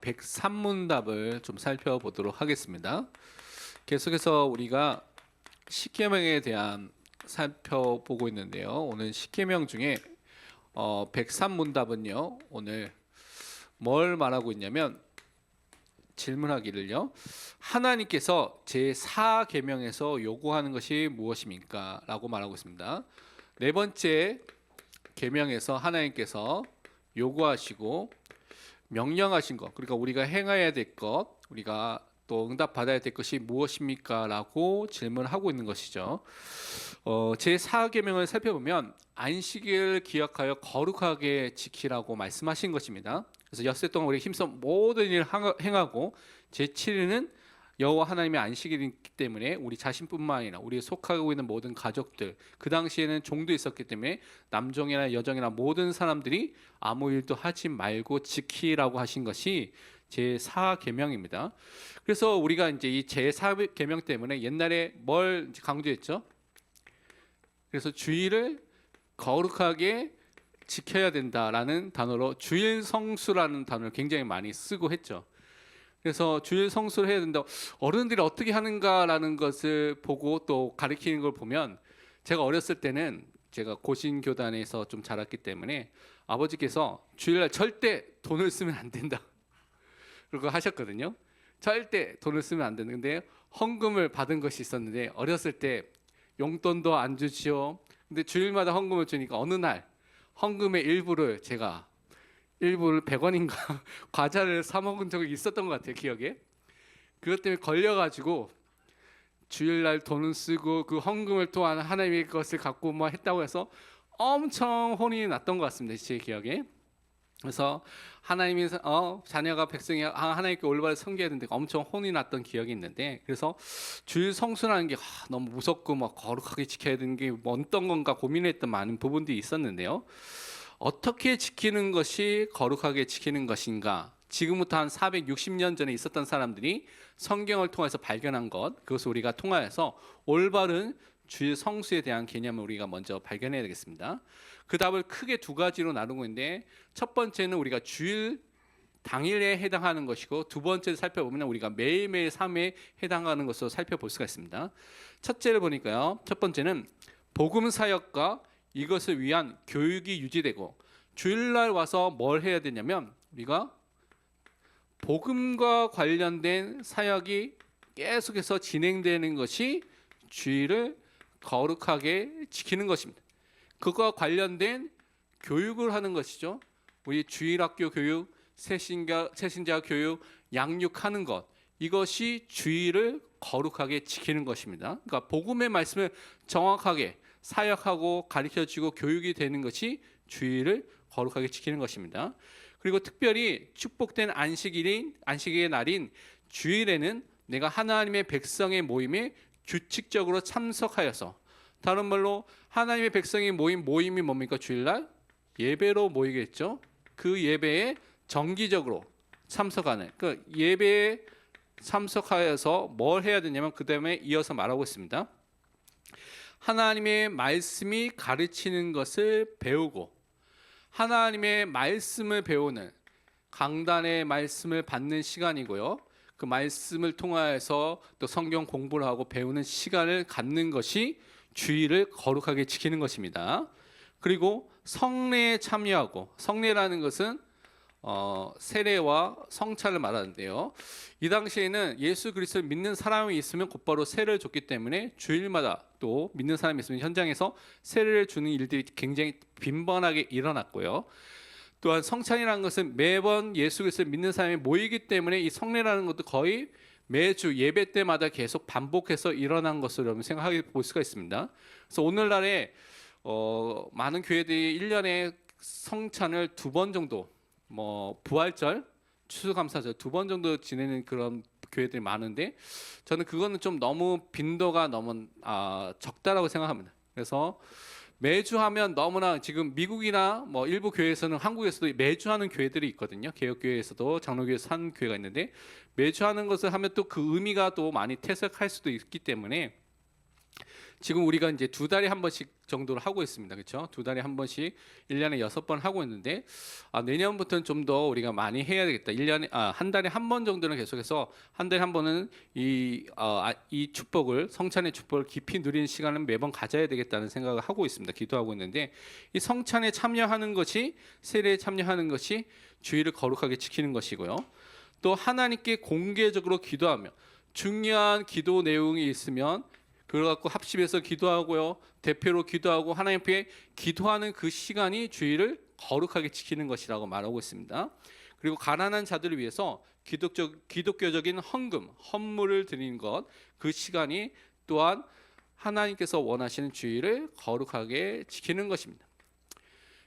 103문답을 좀 살펴보도록 하겠습니다. 계속해서 우리가 십계명에 대한 살펴보고 있는데요. 오늘 십계명 중에 103문답은요. 오늘 뭘 말하고 있냐면 질문하기를요. 하나님께서 제4계명에서 요구하는 것이 무엇입니까? 라고 말하고 있습니다. 네 번째 계명에서 하나님께서 요구하시고 명령하신 것, 그러니까 우리가 행해야 될 것, 우리가 또 응답받아야 될 것이 무엇입니까? 라고 질문하고 있는 것이죠. 제4계명을 살펴보면 안식일을 기억하여 거룩하게 지키라고 말씀하신 것입니다. 그래서 엿새 동안 우리 힘써 모든 일을 행하고 제7일은 여호와 하나님의 안식일이기 때문에 우리 자신뿐만 아니라 우리 속하고 있는 모든 가족들, 그 당시에는 종도 있었기 때문에 남종이나 여종이나 모든 사람들이 아무 일도 하지 말고 지키라고 하신 것이 제4계명입니다. 그래서 우리가 이제 이 제4계명 때문에 옛날에 뭘 강조했죠? 그래서 주일을 거룩하게 지켜야 된다라는 단어로 주일 성수라는 단어를 굉장히 많이 쓰고 했죠. 그래서 주일 성수를 해야 된다. 어른들이 어떻게 하는가라는 것을 보고 또 가르치는 걸 보면, 제가 어렸을 때는 제가 고신교단에서 좀 자랐기 때문에 아버지께서 주일날 절대 돈을 쓰면 안 된다 그러고 하셨거든요. 절대 돈을 쓰면 안 되는데 헌금을 받은 것이 있었는데, 어렸을 때 용돈도 안 주지요. 근데 주일마다 헌금을 주니까 어느 날 헌금의 일부를 100원인가 과자를 사 먹은 적이 있었던 것 같아요, 기억에. 그것 때문에 걸려가지고 주일날 돈을 쓰고 그 헌금을 또한 하나님의 것을 갖고 뭐 했다고 해서 엄청 혼이 났던 것 같습니다, 제 기억에. 그래서 하나님이 자녀가 백성이 하나님께 올바르게 섬겨야 되는데 엄청 혼이 났던 기억이 있는데, 그래서 주일 성수라는 게 너무 무섭고 막 거룩하게 지켜야 되는 게 어떤 건가 고민했던 많은 부분들이 있었는데요. 어떻게 지키는 것이 거룩하게 지키는 것인가? 지금부터 한 460년 전에 있었던 사람들이 성경을 통해서 발견한 것, 그것을 우리가 통하여서 올바른 주일 성수에 대한 개념을 우리가 먼저 발견해야 되겠습니다. 그 답을 크게 두 가지로 나누고 있는데, 첫 번째는 우리가 주일 당일에 해당하는 것이고, 두 번째를 살펴보면 우리가 매일매일 삶에 해당하는 것으로 살펴볼 수가 있습니다. 첫째를 보니까요, 첫 번째는 복음 사역과 이것을 위한 교육이 유지되고, 주일날 와서 뭘 해야 되냐면 우리가 복음과 관련된 사역이 계속해서 진행되는 것이 주일을 거룩하게 지키는 것입니다. 그것과 관련된 교육을 하는 것이죠. 우리 주일학교 교육, 새신자 교육, 양육하는 것, 이것이 주일을 거룩하게 지키는 것입니다. 그러니까 복음의 말씀을 정확하게 사역하고 가르쳐주고 교육이 되는 것이 주일을 거룩하게 지키는 것입니다. 그리고 특별히 축복된 안식일의 날인 주일에는 내가 하나님의 백성의 모임에 규칙적으로 참석하여서, 다른 말로 하나님의 백성의 모임이 뭡니까? 주일날 예배로 모이겠죠. 그 예배에 정기적으로 참석하는, 그 예배에 참석하여서 뭘 해야 되냐면 그 다음에 이어서 말하고 있습니다. 하나님의 말씀이 가르치는 것을 배우고, 하나님의 말씀을 배우는 강단의 말씀을 받는 시간이고요. 그 말씀을 통하여서 또 성경 공부를 하고 배우는 시간을 갖는 것이 주일을 거룩하게 지키는 것입니다. 그리고 성례에 참여하고, 성례라는 것은 세례와 성찬을 말하는데요. 이 당시에는 예수 그리스도를 믿는 사람이 있으면 곧바로 세례를 줬기 때문에 주일마다 또 믿는 사람이 있으면 현장에서 세례를 주는 일들이 굉장히 빈번하게 일어났고요. 또한 성찬이라는 것은 매번 예수 그리스도를 믿는 사람이 모이기 때문에 이 성례라는 것도 거의 매주 예배 때마다 계속 반복해서 일어난 것으로 여러분 생각해 볼 수가 있습니다. 그래서 오늘날에 많은 교회들이 1년에 성찬을 2번 정도, 부활절, 추수감사절 2번 정도 지내는 그런 교회들이 많은데, 저는 그거는 좀 너무 빈도가 너무 적다라고 생각합니다. 그래서 매주 하면 너무나, 지금 미국이나 일부 교회에서는, 한국에서도 매주 하는 교회들이 있거든요. 개혁교회에서도 장로교회에서 하는 교회가 있는데, 매주 하는 것을 하면 또 그 의미가 또 많이 퇴색할 수도 있기 때문에 지금 우리가 이제 2달에 한 번씩 정도로 하고 있습니다. 그렇죠? 2달에 한 번씩 1년에 6번 하고 있는데 내년부터는 좀 더 우리가 많이 해야 되겠다. 1한 달에 한 번 정도는 계속해서 한 달에 한 번은 이 축복을 성찬의 축복을 깊이 누리는 시간을 매번 가져야 되겠다는 생각을 하고 있습니다. 기도하고 있는데 이 성찬에 참여하는 것이 세례에 참여하는 것이 주일을 거룩하게 지키는 것이고요. 또 하나님께 공개적으로 기도하며 중요한 기도 내용이 있으면 그걸 갖고 합심해서 기도하고요. 대표로 기도하고 하나님 앞에 기도하는 그 시간이 주일을 거룩하게 지키는 것이라고 말하고 있습니다. 그리고 가난한 자들을 위해서 기독교적인 헌물을 드리는 것, 그 시간이 또한 하나님께서 원하시는 주일을 거룩하게 지키는 것입니다.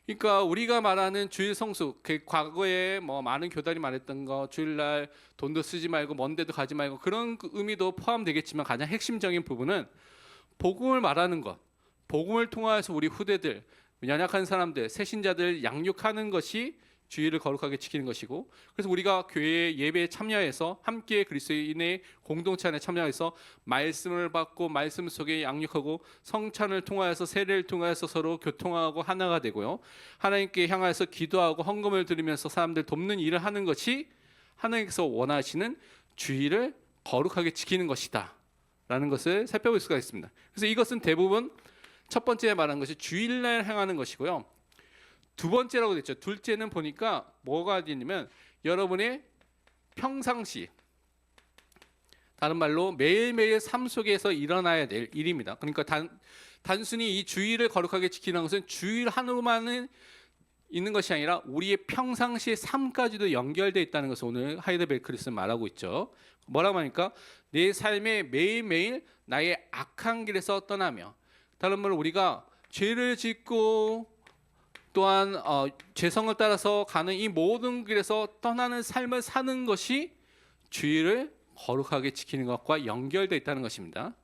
그러니까 우리가 말하는 주일 성수, 그 과거에 뭐 많은 교단이 말했던 거, 주일날 돈도 쓰지 말고 먼 데도 가지 말고 그런 의미도 포함되겠지만 가장 핵심적인 부분은 복음을 말하는 것, 복음을 통하여서 우리 후대들, 연약한 사람들, 새신자들 양육하는 것이 주일을 거룩하게 지키는 것이고, 그래서 우리가 교회 예배에 참여해서 함께 그리스도인의 공동체 안에 참여해서 말씀을 받고 말씀 속에 양육하고 성찬을 통하여서 세례를 통하여서 서로 교통하고 하나가 되고요. 하나님께 향하여서 기도하고 헌금을 드리면서 사람들 돕는 일을 하는 것이 하나님께서 원하시는 주일을 거룩하게 지키는 것이다 라는 것을 살펴볼 수가 있습니다. 그래서 이것은 대부분 첫 번째 말한 것이 주일날 행하는 것이고요. 두 번째라고 됐죠. 둘째는 보니까 뭐가 되냐면 여러분의 평상시, 다른 말로 매일매일 삶 속에서 일어나야 될 일입니다. 그러니까 단순히 이 주일을 거룩하게 지키는 것은 주일 하루만은 있는 것이 아니라 우리의 평상시의 삶까지도 연결되어 있다는 것을 오늘 하이델베르크에서 말하고 있죠. 뭐라고 하니까 내 삶에 매일매일 나의 악한 길에서 떠나며, 다른 말로 우리가 죄를 짓고 또한 죄성을 따라서 가는 이 모든 길에서 떠나는 삶을 사는 것이 주일을 거룩하게 지키는 것과 연결되어 있다는 것입니다.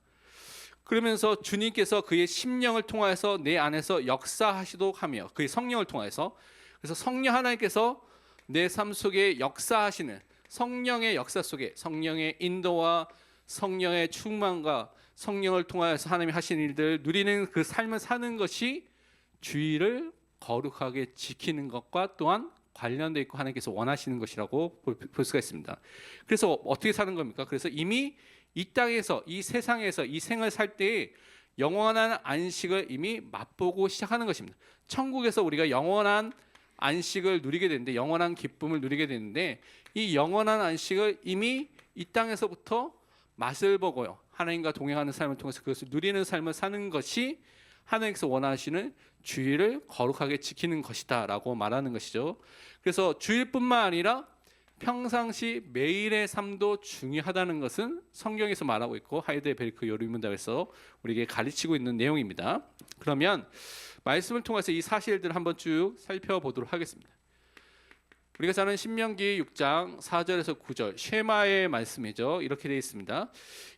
그러면서 주님께서 그의 심령을 통하여서 내 안에서 역사하시도록 하며, 그의 성령을 통하여서, 그래서 성령 하나님께서 내 삶 속에 역사하시는 성령의 역사 속에 성령의 인도와 성령의 충만과 성령을 통하여서 하나님이 하신 일들 누리는 그 삶을 사는 것이 주일을 거룩하게 지키는 것과 또한 관련되어 있고 하나님께서 원하시는 것이라고 볼 수가 있습니다. 그래서 어떻게 사는 겁니까? 그래서 이미 이 땅에서, 이 세상에서 이 생을 살 때에 영원한 안식을 이미 맛보고 시작하는 것입니다. 천국에서 우리가 영원한 안식을 누리게 되는데, 영원한 기쁨을 누리게 되는데, 이 영원한 안식을 이미 이 땅에서부터 맛을 보고요, 하나님과 동행하는 삶을 통해서 그것을 누리는 삶을 사는 것이 하나님께서 원하시는 주일을 거룩하게 지키는 것이다 라고 말하는 것이죠. 그래서 주일뿐만 아니라 평상시 매일의 삶도 중요하다는 것은 성경에서 말하고 있고 하이델베르크 요리문답에서 우리에게 가르치고 있는 내용입니다. 그러면 말씀을 통해서 이 사실들을 한번 쭉 살펴보도록 하겠습니다. 우리가 잘 아는 신명기 6장 4절에서 9절 쉐마의 말씀이죠. 이렇게 되어 있습니다.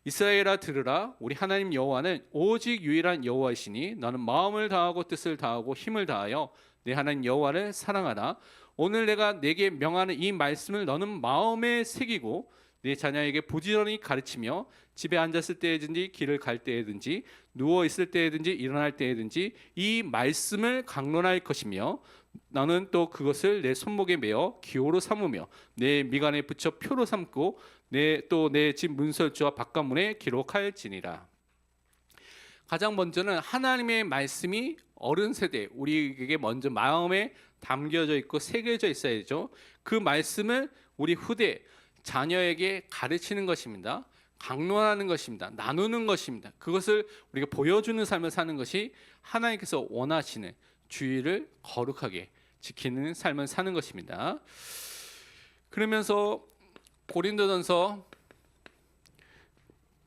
이스라엘아 들으라, 우리 하나님 여호와는 오직 유일한 여호와이시니 너는 마음을 다하고 뜻을 다하고 힘을 다하여 내 하나님 여호와를 사랑하라. 오늘 내가 내게 명하는 이 말씀을 너는 마음에 새기고 내 자녀에게 부지런히 가르치며 집에 앉았을 때든지 길을 갈 때든지 누워 있을 때든지 일어날 때든지 이 말씀을 강론할 것이며 나는 또 그것을 내 손목에 메어 기호로 삼으며 내 미간에 붙여 표로 삼고 내 집 문설주와 바깥문에 기록할지니라. 가장 먼저는 하나님의 말씀이 어른 세대 우리에게 먼저 마음에 담겨져 있고 새겨져 있어야죠. 그 말씀을 우리 후대 자녀에게 가르치는 것입니다. 강론하는 것입니다. 나누는 것입니다. 그것을 우리가 보여주는 삶을 사는 것이 하나님께서 원하시는 주일을 거룩하게 지키는 삶을 사는 것입니다. 그러면서 고린도전서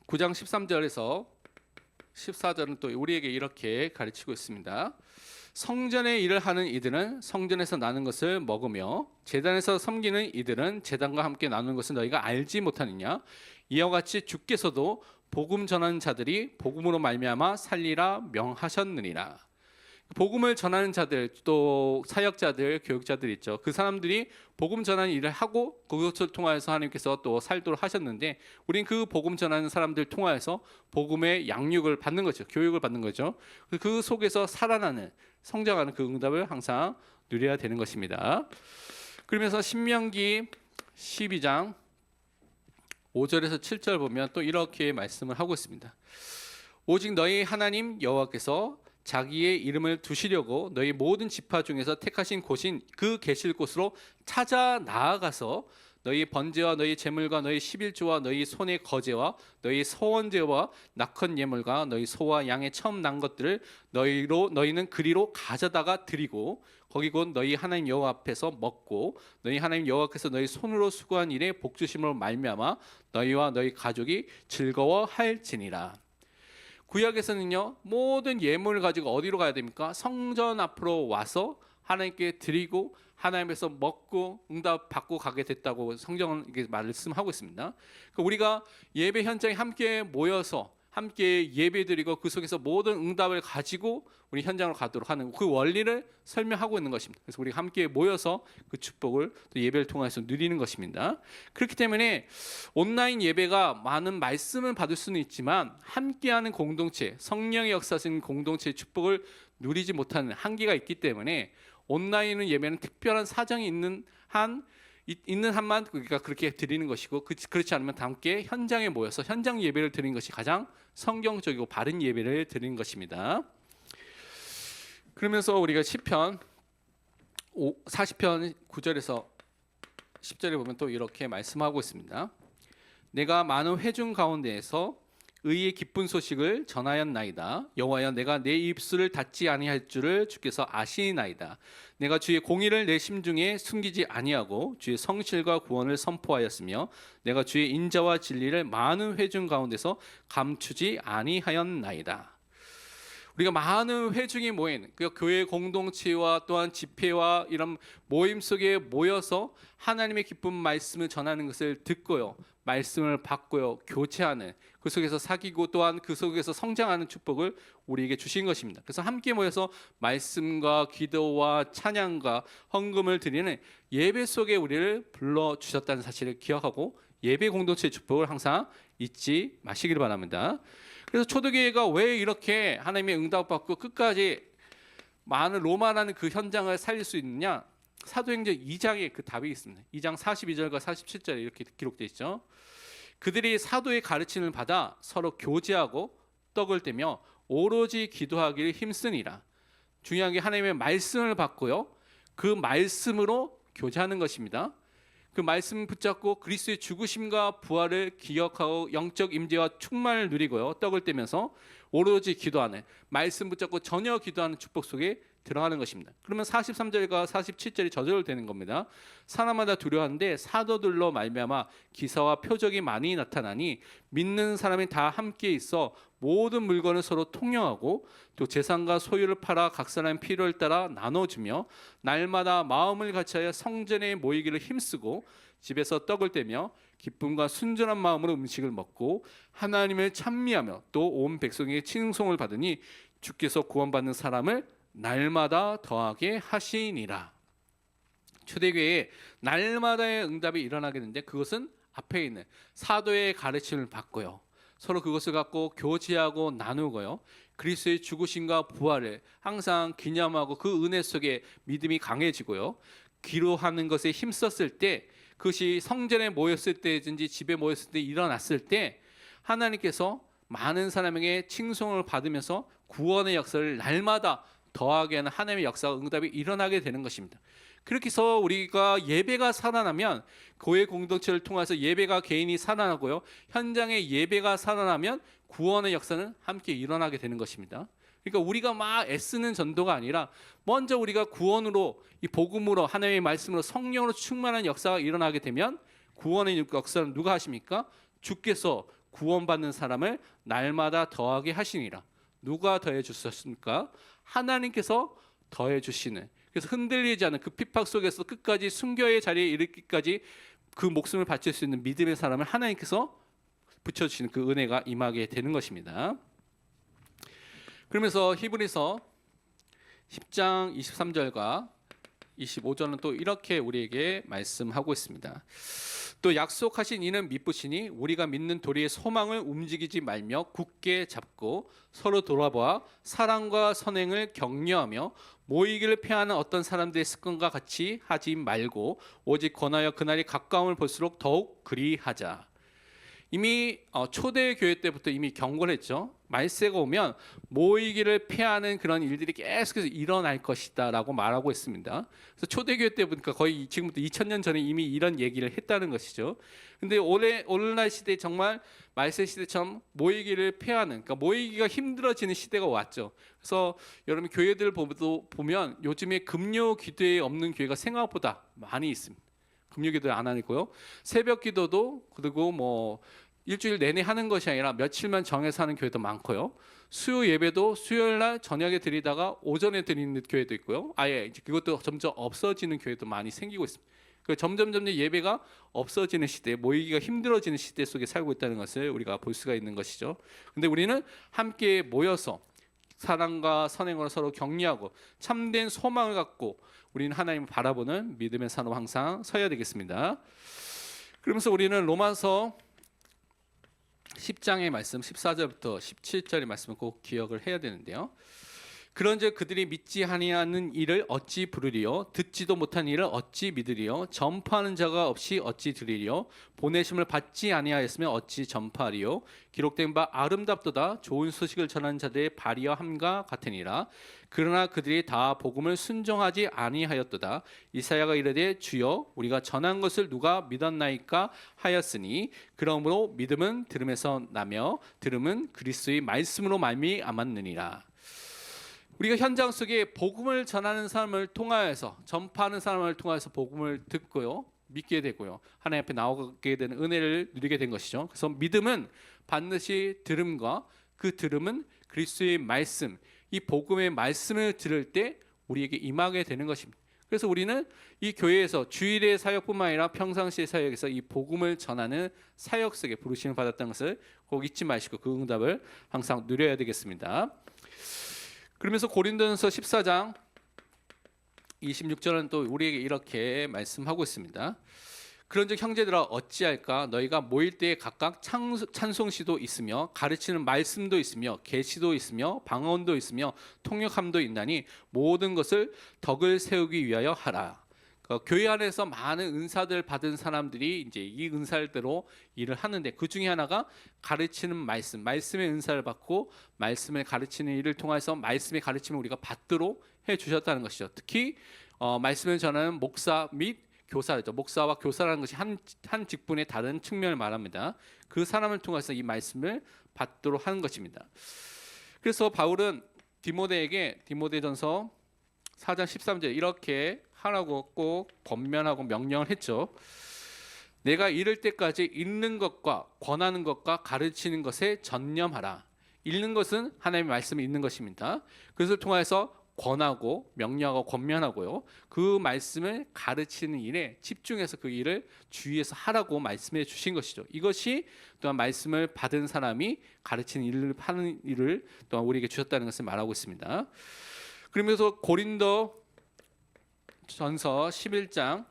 9장 13절에서 14절은 또 우리에게 이렇게 가르치고 있습니다. 성전의 일을 하는 이들은 성전에서 나는 것을 먹으며 제단에서 섬기는 이들은 제단과 함께 나누는 것을 너희가 알지 못하느냐. 이와 같이 주께서도 복음 전하는 자들이 복음으로 말미암아 살리라 명하셨느니라. 복음을 전하는 자들, 또 사역자들, 교육자들 있죠. 그 사람들이 복음 전하는 일을 하고 그것을 통하여서 하나님께서 또 살도록 하셨는데, 우리는 그 복음 전하는 사람들 통하여서 복음의 양육을 받는 거죠. 교육을 받는 거죠. 그 속에서 살아나는, 성장하는 그 응답을 항상 누려야 되는 것입니다. 그러면서 신명기 12장 5절에서 7절 보면 또 이렇게 말씀을 하고 있습니다. 오직 너희 하나님 여호와께서 자기의 이름을 두시려고 너희 모든 지파 중에서 택하신 곳인 그 계실 곳으로 찾아 나아가서 너희 번제와 너희 제물과 너희 십일조와 너희 손의 거제와 너희 서원제와 낙헌 예물과 너희 소와 양의 처음 난 것들을 너희는 그리로 가져다가 드리고 거기 곧 너희 하나님 여호와 앞에서 먹고 너희 하나님 여호와께서 너희 손으로 수고한 일에 복주심으로 말미암아 너희와 너희 가족이 즐거워할지니라. 구약에서는요, 모든 예물을 가지고 어디로 가야 됩니까? 성전 앞으로 와서 하나님께 드리고 하나님께서 먹고 응답 받고 가게 됐다고 성경은 이렇게 말씀하고 있습니다. 그러니까 우리가 예배 현장에 함께 모여서 함께 예배드리고 그 속에서 모든 응답을 가지고 우리 현장으로 가도록 하는 그 원리를 설명하고 있는 것입니다. 그래서 우리가 함께 모여서 그 축복을 또 예배를 통해서 누리는 것입니다. 그렇기 때문에 온라인 예배가 많은 말씀을 받을 수는 있지만 함께하는 공동체, 성령의 역사하시는 공동체의 축복을 누리지 못하는 한계가 있기 때문에 온라인 예배는 특별한 사정이 있는 한만 우리가 그렇게 드리는 것이고, 그렇지 않으면 함께 현장에 모여서 현장 예배를 드리는 것이 가장 성경적이고 바른 예배를 드리는 것입니다. 그러면서 우리가 시편 40편 9절에서 10절에 보면 또 이렇게 말씀하고 있습니다. 내가 많은 회중 가운데에서 의의 기쁜 소식을 전하였나이다. 여호와여, 내가 내 입술을 닫지 아니할 줄을 주께서 아시나이다. 내가 주의 공의를 내 심중에 숨기지 아니하고 주의 성실과 구원을 선포하였으며 내가 주의 인자와 진리를 많은 회중 가운데서 감추지 아니하였나이다. 우리가 많은 회중이 모인 그 교회 공동체와 또한 집회와 이런 모임 속에 모여서 하나님의 기쁜 말씀을 전하는 것을 듣고요, 말씀을 받고요, 교제하는, 그 속에서 사귀고 또한 그 속에서 성장하는 축복을 우리에게 주신 것입니다. 그래서 함께 모여서 말씀과 기도와 찬양과 헌금을 드리는 예배 속에 우리를 불러주셨다는 사실을 기억하고 예배 공동체의 축복을 항상 잊지 마시기를 바랍니다. 그래서 초대교회가 왜 이렇게 하나님의 응답받고 끝까지 많은 로마라는 그 현장을 살릴 수 있느냐? 사도행전 2장에 그 답이 있습니다. 2장 42절과 47절에 이렇게 기록되어 있죠. 그들이 사도의 가르침을 받아 서로 교제하고 떡을 떼며 오로지 기도하기를 힘쓰니라. 중요한 게 하나님의 말씀을 받고요, 그 말씀으로 교제하는 것입니다. 그 말씀 붙잡고 그리스도의 죽으심과 부활을 기억하고 영적 임재와 충만을 누리고요, 떡을 떼면서 오로지 기도하는, 말씀 붙잡고 전혀 기도하는 축복 속에 들어가는 것입니다. 그러면 43절과 47절이 저절로 되는 겁니다. 사람마다 두려워하는데 사도들로 말미암아 기사와 표적이 많이 나타나니 믿는 사람이 다 함께 있어 모든 물건을 서로 통용하고 또 재산과 소유를 팔아 각 사람의 필요를 따라 나눠주며 날마다 마음을 같이하여 성전에 모이기를 힘쓰고 집에서 떡을 떼며 기쁨과 순전한 마음으로 음식을 먹고 하나님을 찬미하며 또 온 백성에게 칭송을 받으니 주께서 구원받는 사람을 날마다 더하게 하시니라. 초대교회에 날마다의 응답이 일어나게 되는데 그것은 앞에 있는 사도의 가르침을 받고요, 서로 그것을 갖고 교제하고 나누고요, 그리스도의 죽으심과 부활을 항상 기념하고 그 은혜 속에 믿음이 강해지고요, 기도하는 것에 힘썼을 때, 그것이 성전에 모였을 때든지 집에 모였을 때 일어났을 때 하나님께서 많은 사람에게 칭송을 받으면서 구원의 역사를 날마다 더하게 하는 하나님의 역사와 응답이 일어나게 되는 것입니다. 그렇게 해서 우리가 예배가 살아나면 교회 공동체를 통해서 예배가 개인이 살아나고요, 현장의 예배가 살아나면 구원의 역사는 함께 일어나게 되는 것입니다. 그러니까 우리가 막 애쓰는 전도가 아니라 먼저 우리가 구원으로, 이 복음으로, 하나님의 말씀으로, 성령으로 충만한 역사가 일어나게 되면 구원의 역사는 누가 하십니까? 주께서 구원받는 사람을 날마다 더하게 하시니라. 누가 더해 주셨습니까? 하나님께서 더해 주시는, 그래서 흔들리지 않는 그 핍박 속에서 끝까지 순교의 자리에 이르기까지 그 목숨을 바칠 수 있는 믿음의 사람을 하나님께서 붙여주시는 그 은혜가 임하게 되는 것입니다. 그러면서 히브리서 10장 23절과 25절은 또 이렇게 우리에게 말씀하고 있습니다. 또 약속하신 이는 미쁘시니 우리가 믿는 도리의 소망을 움직이지 말며 굳게 잡고 서로 돌아보아 사랑과 선행을 격려하며 모이기를 피하는 어떤 사람들의 습관과 같이 하지 말고 오직 권하여 그날이 가까움을 볼수록 더욱 그리하자. 이미 초대교회 때부터 이미 경고를 했죠. 말세가 오면 모이기를 피하는 그런 일들이 계속해서 일어날 것이다라고 말하고 있습니다. 그래서 초대교회 때 보니까 거의 지금부터 2000년 전에 이미 이런 얘기를 했다는 것이죠. 근데 오늘날 시대에 정말 말세 시대처럼 모이기를 피하는, 그러니까 모이기가 힘들어지는 시대가 왔죠. 그래서 여러분 교회들 보면 요즘에 금요 기도에 없는 교회가 생각보다 많이 있습니다. 금요 기도를 안 하고요. 새벽 기도도 그리고 뭐 일주일 내내 하는 것이 아니라 며칠만 정해서 하는 교회도 많고요. 수요 예배도 수요일 날 저녁에 드리다가 오전에 드리는 교회도 있고요. 아예 이제 그것도 점점 없어지는 교회도 많이 생기고 있습니다. 점점 예배가 없어지는 시대, 모이기가 힘들어지는 시대 속에 살고 있다는 것을 우리가 볼 수가 있는 것이죠. 근데 우리는 함께 모여서 사랑과 선행으로 서로 격려하고 참된 소망을 갖고 우리는 하나님을 바라보는 믿음의 산업 항상 서야 되겠습니다. 그러면서 우리는 로마서 10장의 말씀 14절부터 17절의 말씀을 꼭 기억을 해야 되는데요. 그런즉 그들이 믿지 아니하는 일을 어찌 부르리요 듣지도 못한 일을 어찌 믿으리요 전파하는 자가 없이 어찌 들으리요 보내심을 받지 아니하였으면 어찌 전파하리요 기록된 바 아름답도다 좋은 소식을 전하는 자들의 발이와 함과 같으니라 그러나 그들이 다 복음을 순종하지 아니하였도다 이사야가 이르되 주여 우리가 전한 것을 누가 믿었나이까 하였으니 그러므로 믿음은 들음에서 나며 들음은 그리스도의 말씀으로 말미암았느니라. 우리가 현장 속에 복음을 전하는 사람을 통하여서 전파하는 사람을 통해서 복음을 듣고요 믿게 되고요 하나님 앞에 나오게 되는 은혜를 누리게 된 것이죠. 그래서 믿음은 반드시 들음과 그 들음은 그리스도의 말씀, 이 복음의 말씀을 들을 때 우리에게 임하게 되는 것입니다. 그래서 우리는 이 교회에서 주일의 사역뿐만 아니라 평상시의 사역에서 이 복음을 전하는 사역 속에 부르심을 받았다는 것을 꼭 잊지 마시고 그 응답을 항상 누려야 되겠습니다. 그러면서 고린도전서 14장 26절은 또 우리에게 이렇게 말씀하고 있습니다. 그런즉 형제들아 어찌할까 너희가 모일 때에 각각 찬송시도 있으며 가르치는 말씀도 있으며 계시도 있으며 방언도 있으며 통역함도 있나니 모든 것을 덕을 세우기 위하여 하라. 교회 안에서 많은 은사들 받은 사람들이 이제 이 은사대로 일을 하는데 그 중에 하나가 가르치는 말씀의 은사를 받고 말씀을 가르치는 일을 통해서 말씀의 가르침을 우리가 받도록 해 주셨다는 것이죠. 특히 말씀을 전하는 목사 및 교사죠. 목사와 교사라는 것이 한 직분의 다른 측면을 말합니다. 그 사람을 통해서 이 말씀을 받도록 하는 것입니다. 그래서 바울은 디모데에게 디모데전서 4장 13절 이렇게 하라고 꼭 권면하고 명령을 했죠. 내가 이를 때까지 읽는 것과 권하는 것과 가르치는 것에 전념하라. 읽는 것은 하나님의 말씀을 읽는 것입니다. 그것을 통해서 권하고 명령하고 권면하고요. 그 말씀을 가르치는 일에 집중해서 그 일을 주의해서 하라고 말씀해 주신 것이죠. 이것이 또한 말씀을 받은 사람이 가르치는 일을 하는 일을 또한 우리에게 주셨다는 것을 말하고 있습니다. 그러면서 고린도 전서 11장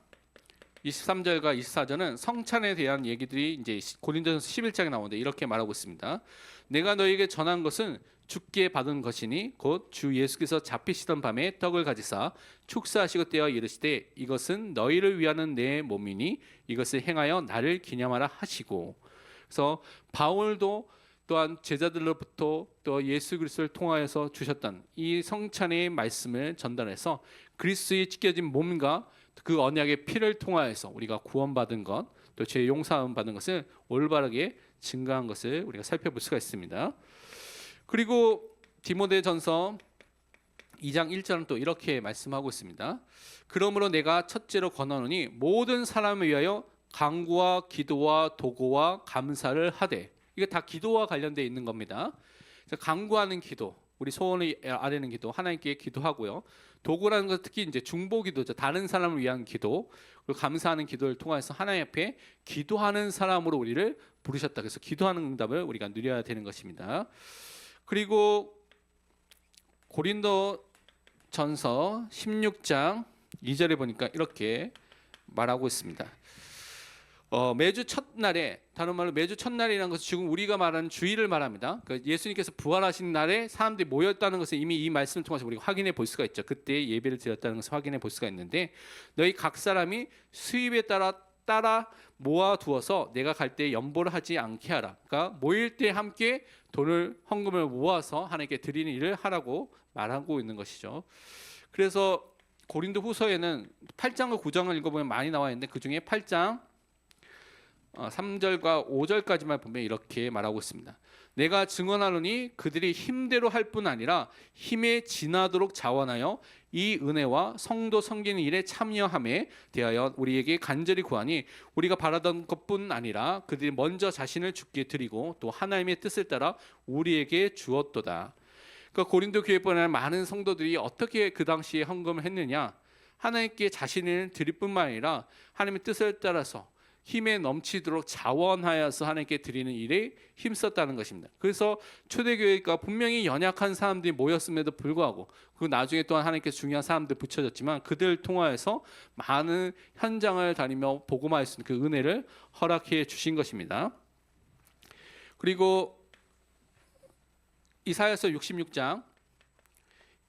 23절과 24절은 성찬에 대한 얘기들이 이제 고린도전서 11장에 나오는데 이렇게 말하고 있습니다. 내가 너에게 전한 것은 주께 받은 것이니 곧 주 예수께서 잡히시던 밤에 떡을 가지사 축사하시고 떼어 이르시되 이것은 너희를 위하는 내 몸이니 이것을 행하여 나를 기념하라 하시고. 그래서 바울도 또한 제자들로부터 또 예수 그리스도를 통하여서 주셨던 이 성찬의 말씀을 전달해서 그리스도의 찢겨진 몸과 그 언약의 피를 통하여서 우리가 구원받은 것, 또 죄 용서함 받은 것을 올바르게 증거한 것을 우리가 살펴볼 수가 있습니다. 그리고 디모데전서 2장 1절은 또 이렇게 말씀하고 있습니다. 그러므로 내가 첫째로 권하노니 모든 사람을 위하여 간구와 기도와 도고와 감사를 하되. 이게 다 기도와 관련되어 있는 겁니다. 간구하는 기도, 우리 소원을 아뢰는 기도, 하나님께 기도하고요. 도구라는 것은 특히 이제 중보 기도죠. 다른 사람을 위한 기도, 그리고 감사하는 기도를 통해서 하나님 앞에 기도하는 사람으로 우리를 부르셨다. 그래서 기도하는 응답을 우리가 누려야 되는 것입니다. 그리고 고린도 전서 16장 2절에 보니까 이렇게 말하고 있습니다. 매주 첫날에, 다른 말로 매주 첫날이라는 것은 지금 우리가 말하는 주일을 말합니다. 그러니까 예수님께서 부활하신 날에 사람들이 모였다는 것을 이미 이 말씀을 통해서 우리가 확인해 볼 수가 있죠. 그때 예배를 드렸다는 것을 확인해 볼 수가 있는데, 너희 각 사람이 수입에 따라 모아두어서 내가 갈 때 연보를 하지 않게 하라. 그러니까 모일 때 함께 돈을, 헌금을 모아서 하나님께 드리는 일을 하라고 말하고 있는 것이죠. 그래서 고린도 후서에는 8장과 9장을 읽어보면 많이 나와 있는데, 그 중에 8장 3절과 5절까지만 보면 이렇게 말하고 있습니다. 내가 증언하노니 그들이 힘대로 할 뿐 아니라 힘에 지나도록 자원하여 이 은혜와 성도 섬기는 일에 참여함에 대하여 우리에게 간절히 구하니, 우리가 바라던 것뿐 아니라 그들이 먼저 자신을 주께 드리고 또 하나님의 뜻을 따라 우리에게 주었도다. 그러니까 고린도 교회뿐만 아니라 많은 성도들이 어떻게 그 당시에 헌금을 했느냐, 하나님께 자신을 드릴 뿐만 아니라 하나님의 뜻을 따라서 힘에 넘치도록 자원하여서 하나님께 드리는 일에 힘썼다는 것입니다. 그래서 초대교회가 분명히 연약한 사람들이 모였음에도 불구하고, 그 나중에 또한 하나님께서 중요한 사람들 붙여졌지만, 그들을 통하여서 많은 현장을 다니며 복음화할 수 있는 그 은혜를 허락해 주신 것입니다. 그리고 이사야서 66장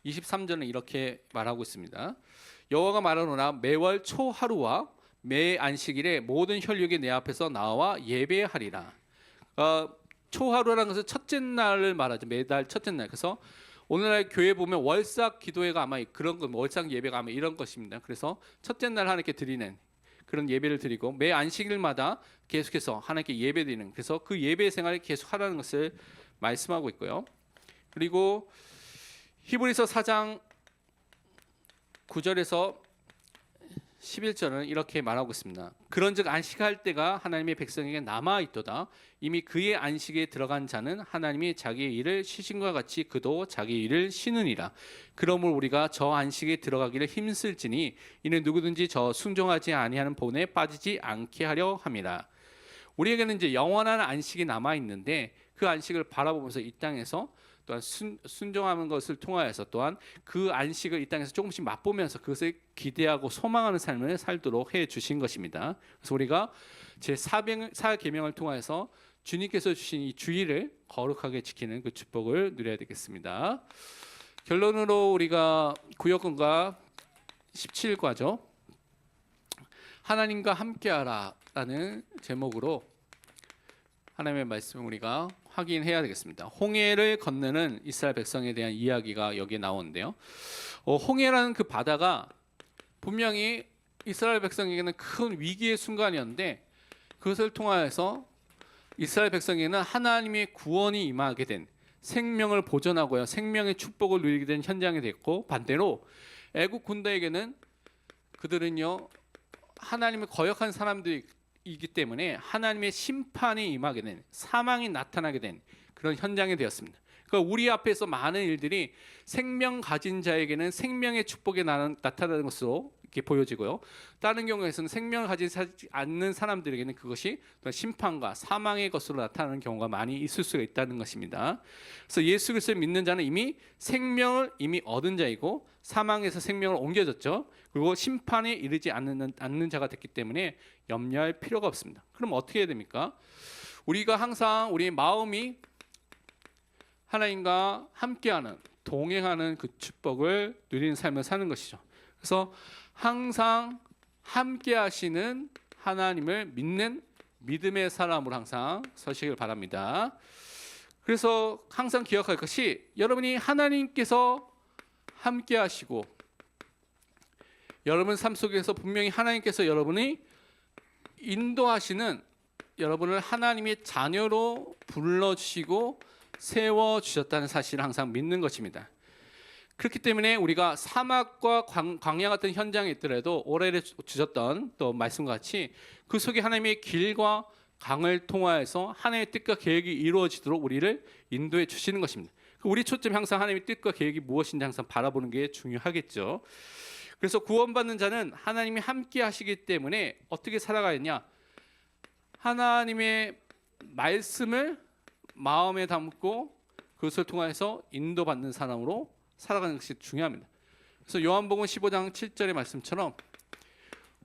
23절은 이렇게 말하고 있습니다. 여호와가 말하노라, 매월 초하루와 매 안식일에 모든 혈육이 내 앞에서 나와 예배하리라. 초하루라는 것은 첫째 날을 말하죠. 매달 첫째 날. 그래서 오늘날 교회 보면 월삭 기도회가 아마 그런 거, 월삭 예배가 아마 이런 것입니다. 그래서 첫째 날 하나님께 드리는 그런 예배를 드리고, 매 안식일마다 계속해서 하나님께 예배드리는, 그래서 그 예배 생활을 계속 하라는 것을 말씀하고 있고요. 그리고 히브리서 4장 9절에서 11절은 이렇게 말하고 있습니다. 그런즉 안식할 때가 하나님의 백성에게 남아 있도다. 이미 그의 안식에 들어간 자는 하나님이 자기의 일을 쉬신과 같이 그도 자기 일을 쉬느니라. 그러므로 우리가 저 안식에 들어가기를 힘쓸지니 이는 누구든지 저 순종하지 아니하는 본에 빠지지 않게 하려 함이라. 우리에게는 이제 영원한 안식이 남아 있는데, 그 안식을 바라보면서 이 땅에서 또한 순종하는 것을 통하여서 또한 그 안식을 이 땅에서 조금씩 맛보면서 그것을 기대하고 소망하는 삶을 살도록 해 주신 것입니다. 그래서 우리가 제4계명을 통하여서 주님께서 주신 이 주일을 거룩하게 지키는 그 축복을 누려야 되겠습니다. 결론으로 우리가 구역군과 17과죠. 하나님과 함께하라라는 제목으로 하나님의 말씀을 우리가 확인해야 되겠습니다. 홍해를 건너는 이스라엘 백성에 대한 이야기가 여기에 나오는데요. 홍해라는 그 바다가 분명히 이스라엘 백성에게는 큰 위기의 순간이었는데, 그것을 통하여서 이스라엘 백성에게는 하나님의 구원이 임하게 된, 생명을 보존하고요, 생명의 축복을 누리게 된 현장이 됐고, 반대로 애국 군대에게는 그들은요 하나님을 거역한 사람들이기 때문에 하나님의 심판이 임하게 된, 사망이 나타나게 된 그런 현장이 되었습니다. 그러니까 우리 앞에서 많은 일들이 생명 가진 자에게는 생명의 축복이 나타나는 것으로 이렇게 보여지고요, 다른 경우에서는 생명을 가지지 않는 사람들에게는 그것이 심판과 사망의 것으로 나타나는 경우가 많이 있을 수가 있다는 것입니다. 그래서 예수 그리스도를 믿는 자는 이미 생명을 이미 얻은 자이고, 사망에서 생명을 옮겨졌죠. 그리고 심판에 이르지 않는 자가 됐기 때문에 염려할 필요가 없습니다. 그럼 어떻게 해야 됩니까? 우리가 항상 우리의 마음이 하나님과 함께하는, 동행하는 그 축복을 누리는 삶을 사는 것이죠. 그래서 항상 함께하시는 하나님을 믿는 믿음의 사람으로 항상 서시길 바랍니다. 그래서 항상 기억할 것이, 여러분이 하나님께서 함께하시고, 여러분 삶 속에서 분명히 하나님께서 여러분이 인도하시는, 여러분을 하나님의 자녀로 불러주시고 세워주셨다는 사실을 항상 믿는 것입니다. 그렇기 때문에 우리가 사막과 광야 같은 현장에 있더라도 오래를 주셨던 또 말씀과 같이 그 속에 하나님의 길과 강을 통하여서 하나님의 뜻과 계획이 이루어지도록 우리를 인도해 주시는 것입니다. 우리 초점 항상 하나님의 뜻과 계획이 무엇인지 항상 바라보는 게 중요하겠죠. 그래서 구원받는 자는 하나님이 함께 하시기 때문에 어떻게 살아가느냐, 하나님의 말씀을 마음에 담고 그것을 통해서 인도받는 사람으로 살아가는 것이 중요합니다. 그래서 요한복음 15장 7절의 말씀처럼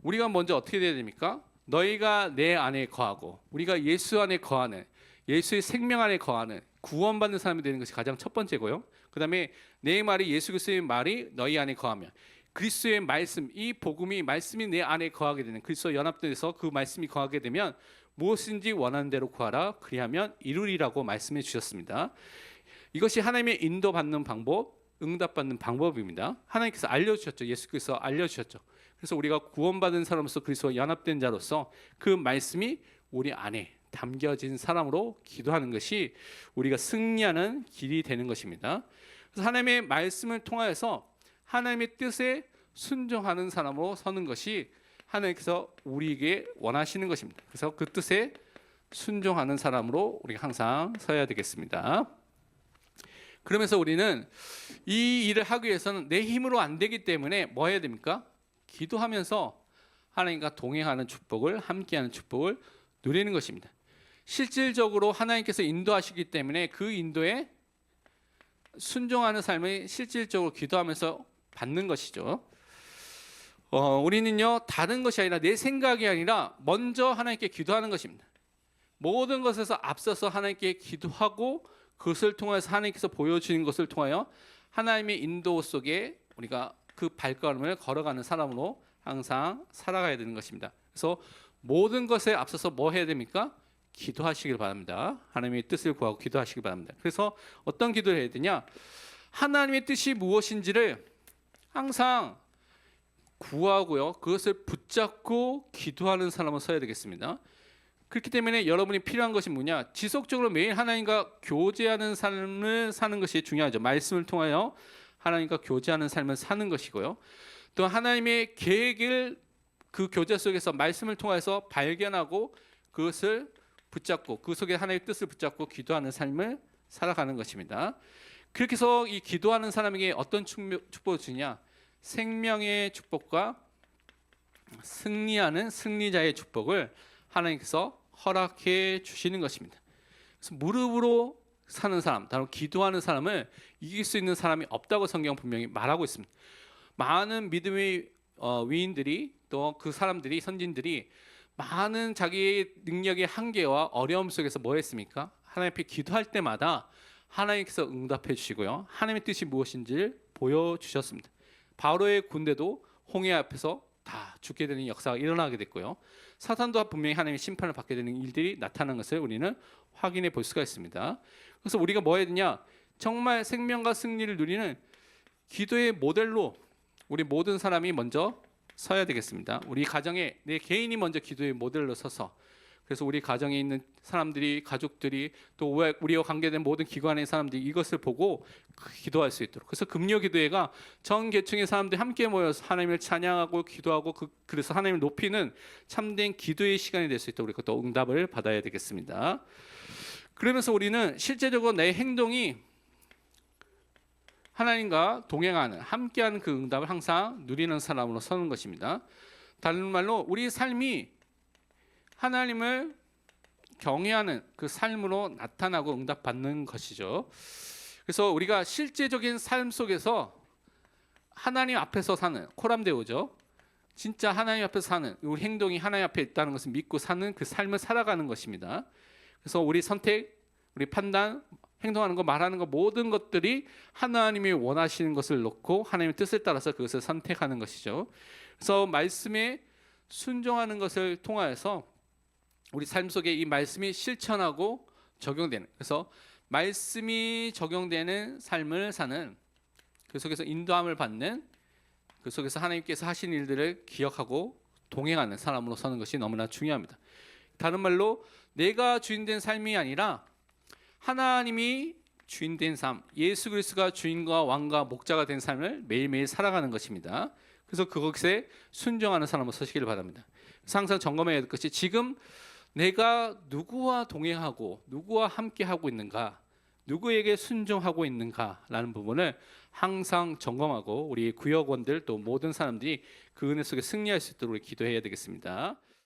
우리가 먼저 어떻게 돼야 됩니까? 너희가 내 안에 거하고 우리가 예수 안에 거하는, 예수의 생명 안에 거하는 구원받는 사람이 되는 것이 가장 첫 번째고요. 그 다음에 내 말이, 예수 그리스도의 말이 너희 안에 거하면 그리스도의 말씀, 이 복음이, 말씀이 내 안에 거하게 되는, 그리스도 연합돼서 그 말씀이 거하게 되면 무엇인지 원하는 대로 구하라 그리하면 이루리라고 말씀해 주셨습니다. 이것이 하나님의 인도받는 방법, 응답받는 방법입니다. 하나님께서 알려주셨죠. 예수께서 알려주셨죠. 그래서 우리가 구원받은 사람으로서 그리스도와 연합된 자로서 그 말씀이 우리 안에 담겨진 사람으로 기도하는 것이 우리가 승리하는 길이 되는 것입니다. 그래서 하나님의 말씀을 통하여서 하나님의 뜻에 순종하는 사람으로 서는 것이 하나님께서 우리에게 원하시는 것입니다. 그래서 그 뜻에 순종하는 사람으로 우리가 항상 서야 되겠습니다. 그러면서 우리는 이 일을 하기 위해서는 내 힘으로 안 되기 때문에 뭐 해야 됩니까? 기도하면서 하나님과 동행하는 축복을, 함께하는 축복을 누리는 것입니다. 실질적으로 하나님께서 인도하시기 때문에 그 인도에 순종하는 삶을 실질적으로 기도하면서 받는 것이죠. 우리는요, 다른 것이 아니라, 내 생각이 아니라 먼저 하나님께 기도하는 것입니다. 모든 것에서 앞서서 하나님께 기도하고 그것을 통해서 하나님께서 보여주는 것을 통하여 하나님의 인도 속에 우리가 그 발걸음을 걸어가는 사람으로 항상 살아가야 되는 것입니다. 그래서 모든 것에 앞서서 뭐 해야 됩니까? 기도하시길 바랍니다. 하나님의 뜻을 구하고 기도하시길 바랍니다. 그래서 어떤 기도를 해야 되냐? 하나님의 뜻이 무엇인지를 항상 구하고요, 그것을 붙잡고 기도하는 사람으로 서야 되겠습니다. 그렇기 때문에 여러분이 필요한 것이 뭐냐? 지속적으로 매일 하나님과 교제하는 삶을 사는 것이 중요하죠. 말씀을 통하여 하나님과 교제하는 삶을 사는 것이고요. 또 하나님의 계획을 그 교제 속에서 말씀을 통해서 발견하고 그것을 붙잡고 그 속에 하나님의 뜻을 붙잡고 기도하는 삶을 살아가는 것입니다. 그렇게 해서 이 기도하는 사람에게 어떤 축복을 주냐? 생명의 축복과 승리하는 승리자의 축복을 하나님께서 허락해 주시는 것입니다. 그래서 무릎으로 사는 사람, 다른 기도하는 사람을 이길 수 있는 사람이 없다고 성경 분명히 말하고 있습니다. 많은 믿음의 위인들이, 또 그 사람들이, 선진들이 많은 자기의 능력의 한계와 어려움 속에서 뭐 했습니까? 하나님 앞에 기도할 때마다 하나님께서 응답해 주시고요, 하나님의 뜻이 무엇인지를 보여주셨습니다. 바로의 군대도 홍해 앞에서 다 죽게 되는 역사가 일어나게 됐고요, 사탄도 분명히 하나님의 심판을 받게 되는 일들이 나타나는 것을 우리는 확인해 볼 수가 있습니다. 그래서 우리가 뭐 해야 되냐? 정말 생명과 승리를 누리는 기도의 모델로 우리 모든 사람이 먼저 서야 되겠습니다. 우리 가정에, 내 개인이 먼저 기도의 모델로 서서, 그래서 우리 가정에 있는 사람들이, 가족들이, 또 우리와 관계된 모든 기관의 사람들이 이것을 보고 기도할 수 있도록, 그래서 금요기도회가 전 계층의 사람들이 함께 모여서 하나님을 찬양하고 기도하고 그래서 하나님을 높이는 참된 기도의 시간이 될 수 있도록 우리가 또 응답을 받아야 되겠습니다. 그러면서 우리는 실제적으로 내 행동이 하나님과 동행하는, 함께하는 그 응답을 항상 누리는 사람으로 서는 것입니다. 다른 말로 우리 삶이 하나님을 경외하는 그 삶으로 나타나고 응답받는 것이죠. 그래서 우리가 실제적인 삶 속에서 하나님 앞에서 사는, 코람데오죠, 진짜 하나님 앞에서 사는, 우리 행동이 하나님 앞에 있다는 것을 믿고 사는 그 삶을 살아가는 것입니다. 그래서 우리 선택, 우리 판단, 행동하는 거, 말하는 거, 모든 것들이 하나님이 원하시는 것을 놓고 하나님의 뜻을 따라서 그것을 선택하는 것이죠. 그래서 말씀에 순종하는 것을 통하여서 우리 삶 속에 이 말씀이 실천하고 적용되는, 그래서 말씀이 적용되는 삶을 사는, 그 속에서 인도함을 받는, 그 속에서 하나님께서 하신 일들을 기억하고 동행하는 사람으로 서는 것이 너무나 중요합니다. 다른 말로 내가 주인된 삶이 아니라 하나님이 주인된 삶, 예수 그리스도가 주인과 왕과 목자가 된 삶을 매일매일 살아가는 것입니다. 그래서 그것에 순종하는 사람으로 서시기를 바랍니다. 항상 점검해야 될 것이, 지금 내가 누구와 동행하고 누구와 함께하고 있는가, 누구에게 순종하고 있는가라는 부분을 항상 점검하고 우리 구역원들, 또 모든 사람들이 그 은혜 속에 승리할 수 있도록 기도해야 되겠습니다.